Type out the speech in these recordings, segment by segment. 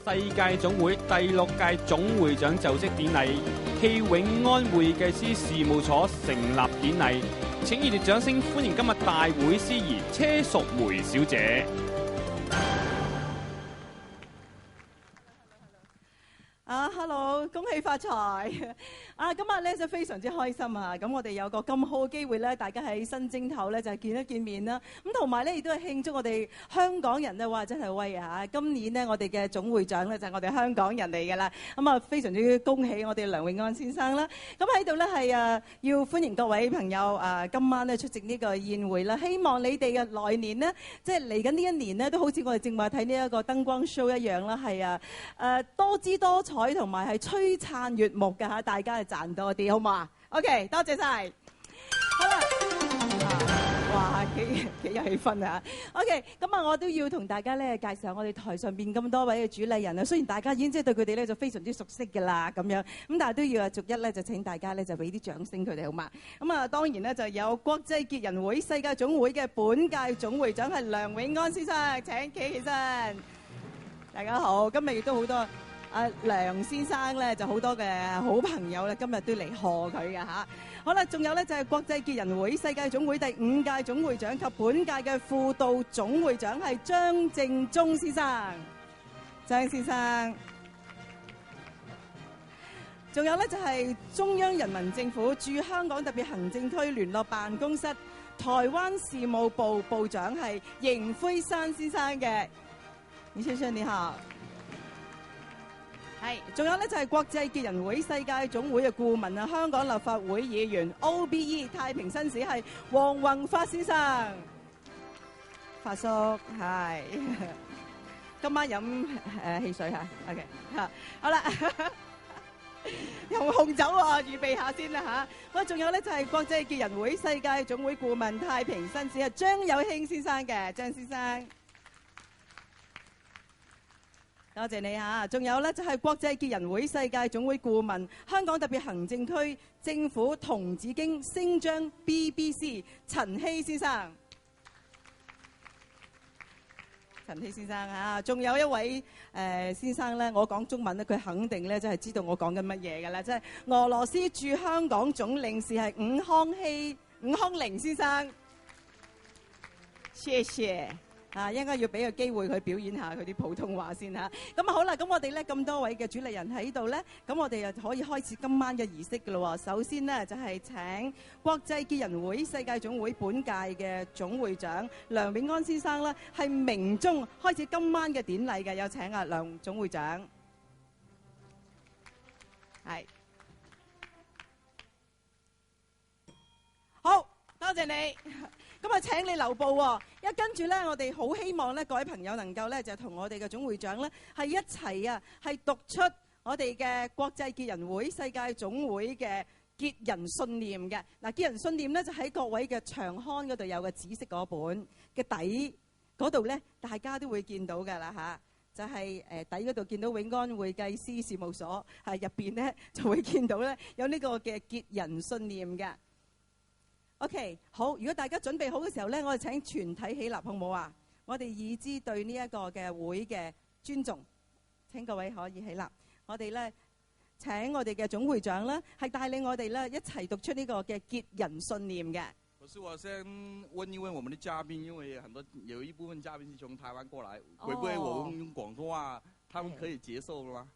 世界總會第6屆總會長就職典禮暨永安會計師事務所成立典禮，請熱烈掌聲歡迎今日大會司儀車淑梅小姐。Hello， 恭喜發財！今日咧就非常之開心啊！咁我哋有個咁好嘅機會咧，大家喺新正頭咧就見一見面啦。咁同埋咧亦都係慶祝我哋香港人咧，哇真係威啊！今年呢，我哋嘅總會長咧就係我哋香港人嚟㗎啦。咁啊非常之恭喜我哋梁永安先生啦！咁喺度咧係要歡迎各位朋友今晚咧出席呢個宴會啦。希望你哋嘅來年呢，即係嚟緊呢一年呢，都好似我哋正話睇呢一個燈光 show 一樣啦，係多姿多彩同埋係璀璨悅目㗎嚇，大家係賺多啲好嘛 ？OK， 多謝晒。好啦，哇，幾有氣氛啊 ！OK， 咁啊，我都要同大家咧介紹我哋台上邊咁多位嘅主禮人啊。雖然大家已經即係對佢哋咧就非常之熟悉㗎啦，咁樣咁，但係都要逐一咧就請大家咧就俾啲掌聲佢哋好嘛？咁啊，當然咧就有國際結人會世界總會嘅本屆總會長係梁永安先生，請企起身。大家好，今日亦都好多。梁先生咧就好多嘅好朋友咧，今日都嚟賀佢嘅嚇。好啦，仲有咧就係國際結人會世界總會第5屆總會長及本屆嘅輔導總會長係張正忠先生，張先生。仲有咧就係中央人民政府駐香港特別行政區聯絡辦公室台灣事務部部長係邢輝山先生嘅，邢先生你好。係，仲有咧就係國際結人會世界總會嘅顧問啊，香港立法會議員 OBE 太平紳士係黃宏發先生，發叔係，今晚飲汽水嚇 ，OK 嚇，好啦，用紅酒喎，預備下先啦嚇。喂，仲有咧就係國際結人會世界總會顧問太平紳士係張有興先生嘅，張先生。多謝你嚇，仲有咧就係國際結人會世界總會顧問，香港特別行政區政府童子經星章 BBC 陳希先生，陳希先生嚇，仲有一位先生咧，我講中文咧，佢肯定咧真係知道我講緊乜嘢㗎啦，即係俄羅斯駐香港總領事係伍康寧先生，謝謝。應該要俾個機會佢表演下佢啲普通話先嚇。咁啊好啦，咁我哋咧咁多位嘅主禮人喺度咧，咁我哋就可以開始今晚嘅儀式㗎咯喎。首先呢，就係請國際結人會世界總會本屆嘅總會長梁永安先生啦，係鳴鐘開始今晚嘅典禮嘅。有請啊梁總會長，係好多謝你。咁啊請你留步喎，跟住咧，我哋好希望咧，各位朋友能夠咧就同我哋嘅總會長咧係一齊啊，係讀出我哋嘅國際結人會世界總會嘅結人信念嘅。嗱，結人信念咧就喺各位嘅長刊嗰度有個紫色嗰本嘅底嗰度咧，大家都會見到㗎啦嚇，就係底嗰度見到永安會計師事務所，係入邊咧就會見到咧有呢個嘅結人信念嘅。OK， 好。如果大家準備好嘅時候咧，我哋請全體起立，好唔好啊？我哋以知對呢一個嘅會嘅尊重。請各位可以起立。我哋咧請我哋嘅總會長咧，係帶領我哋咧一齊讀出呢個嘅結人信念嘅。可是我先問一問我們的嘉賓，因為有一部分嘉賓是從台灣過來，會不會我們用廣東話，他們可以接受嗎？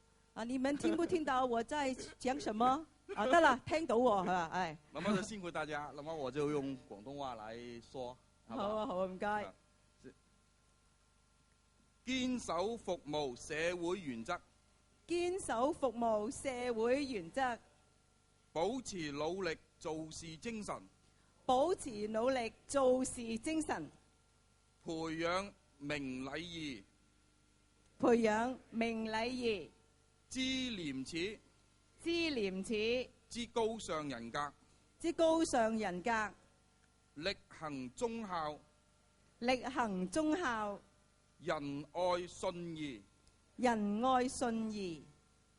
你們聽不聽到我在講什麼？得啦，聽到喎，係嘛？係。那麼就辛苦大家，那麼我就用廣東話來說。好啊，好啊，唔該。堅守服務社會原則。堅守服務社會原則。保持努力做事精神。保持努力做事精神。培養明禮義。培養明禮義。知廉恥。知廉恥，之高尚人格，之高尚人格，力行忠孝，力行忠孝，仁愛信義，仁愛信義，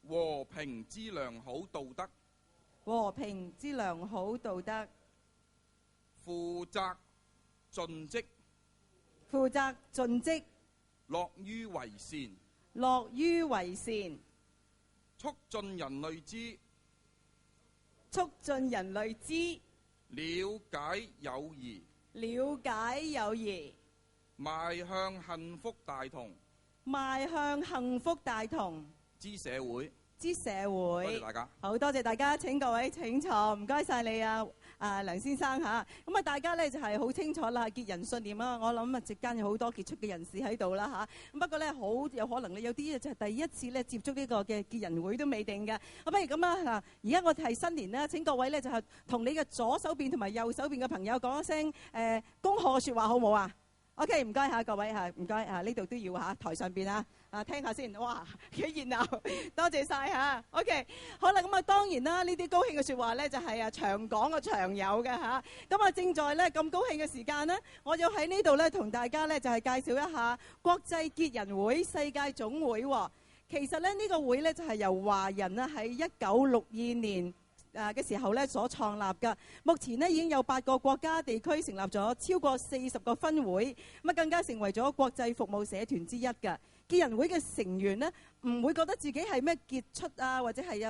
和平之良好道德，和平之良好道德，負責盡職，負責盡職，樂於為善，樂於為善，促進人類之促進人類之了解友誼，了解友誼，邁向幸福大同邁向幸福大同之社會。之社多謝會。大家。好多謝大家，請各位請坐，唔該晒你啊，梁先生嚇。咁啊，大家咧就係好清楚啦，結人信念啦。我諗啊，席間有好多傑出嘅人士喺度啦嚇。咁不過咧，好有可能咧，有啲就係第一次咧接觸呢個嘅結人會都未定嘅。不如咁啊嗱，而家我哋係新年啦，請各位咧就係同你嘅左手邊同埋右手邊嘅朋友講一聲恭賀嘅説話好冇啊？OK， 唔該嚇各位嚇，唔該嚇呢度都要嚇台上邊啊，聽下先，哇幾熱鬧，多謝晒嚇。OK， 好啦，咁啊當然啦，呢啲高興嘅説話咧就係長講嘅長有嘅嚇。咁啊正在咧咁高興嘅時間呢，我要喺呢度咧同大家咧就係介紹一下國際結人會世界總會喎。其實咧呢個會咧就係由華人啊喺1962年嘅時候咧所創立㗎，目前呢已經有8個國家地區成立咗超過40個分會，咁啊更加成為咗國際服務社團之一㗎。結人會嘅成員呢，唔會覺得自己係咩傑出啊，或者係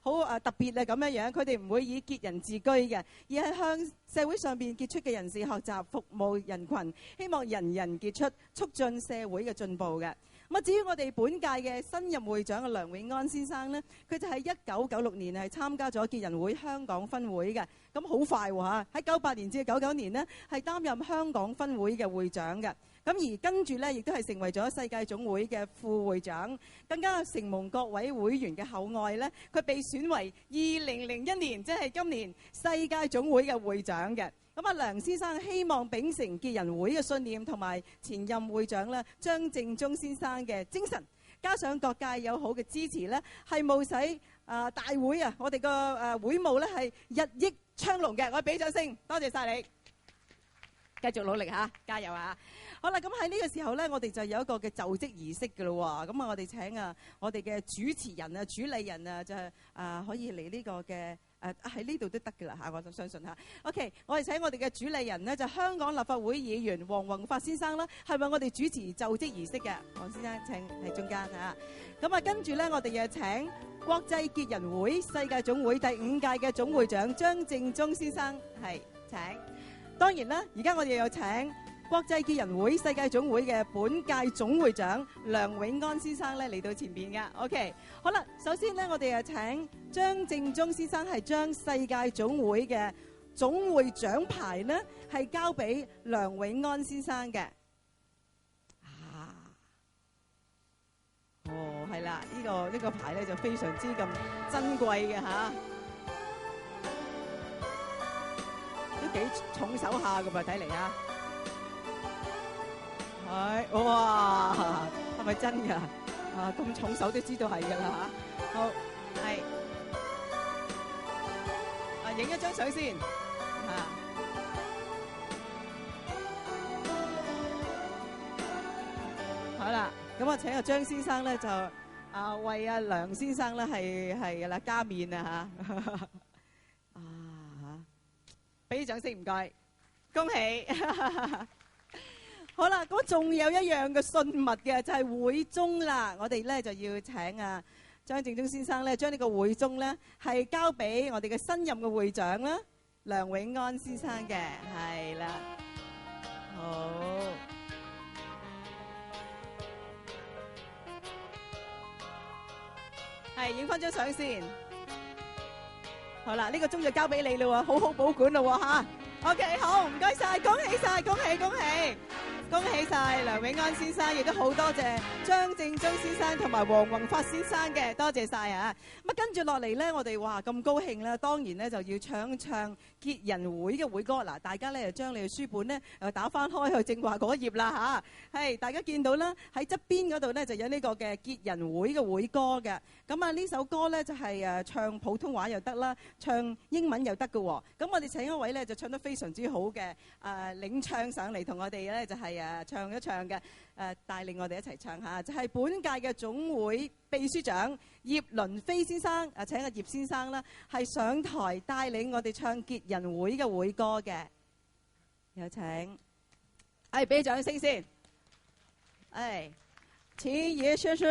好特別啊咁樣，佢哋唔會以結人自居嘅，而係向社會上邊傑出嘅人士學習，服務人群，希望人人傑出，促進社會嘅進步嘅。咁啊，至於我哋本屆嘅新任會長嘅梁永安先生呢，佢就喺1996年係參加咗結人會香港分會嘅，咁好快喎嚇！喺98年至99年呢，係擔任香港分會嘅會長嘅。咁而跟住呢，亦都係成為咗世界總會嘅副會長，更加承蒙各位會員嘅厚愛呢，佢被選為2001年，即係今年世界總會嘅會長嘅。咁啊，梁先生希望秉承結人會嘅信念，同埋前任會長咧張正中先生嘅精神，加上各界友好嘅支持呢，係務使大會啊，我哋個會務呢係日益昌隆嘅。我俾掌聲，多謝晒你，繼續努力嚇，加油嚇！好啦，咁喺呢個時候呢，我哋就有一個嘅就職儀式嘅咯喎。咁啊，我哋請我哋嘅主持人啊、主理人啊，就係可以嚟呢個嘅喺呢度都得嘅啦嚇，我就相信嚇。OK， 我哋請我哋嘅主理人呢，就香港立法會議員黃宏發先生啦，係為我哋主持就職儀式嘅。黃先生請喺中間嚇。咁啊，跟住呢，我哋又請國際結人會世界總會第5屆嘅總會長張正中先生係請。當然啦，而家我哋又請國際結人會世界總會嘅本屆總會長梁永安先生咧嚟到前邊嘅。OK， 好啦，首先咧我哋就請張正中先生係將世界總會嘅總會長牌呢係交俾梁永安先生嘅。哦，係啦，呢個牌咧就非常之咁珍貴嘅嚇。都幾重手下㗎噃，睇嚟啊！係，哇，係咪真㗎？咁重手都知道係㗎啦嚇。好，係，影一張相先嚇。好啦，咁我請阿張先生咧就為阿梁先生咧係啦加冕啊嚇。俾啲掌聲唔該，恭喜！好啦，咁仲有一樣嘅信物嘅就係會鐘啦。我哋咧就要請張正中先生咧將呢個會鐘咧係交俾我哋嘅新任嘅會長啦，梁永安先生嘅，係啦，好，係影翻張相先。好啦，呢個鐘就交俾你啦喎，好好保管啦喎嚇。OK， 好，唔該晒，恭喜晒，恭喜恭喜，恭喜晒梁永安先生，亦都好多謝張正中先生同埋黃宏發先生嘅，多謝晒啊！咁跟住落嚟咧，我哋話咁高興啦，當然咧就要唱結人會嘅會歌。嗱，大家咧就將你嘅書本咧打翻開去正話嗰頁啦嚇。係，大家見到啦，喺側邊嗰度咧就有呢個嘅結人會嘅會歌嘅。咁啊呢首歌咧就係唱普通話又得啦，唱英文又得嘅喎。咁我哋請一位咧就唱得非常之好嘅領唱上嚟，同我哋咧就係唱一唱嘅，帶領我哋一齊唱下，就係本屆嘅總會秘書長葉倫飛先生，請阿葉先生啦，係上台帶領我哋唱結人會嘅會歌嘅，有請，俾掌聲先，請葉先生。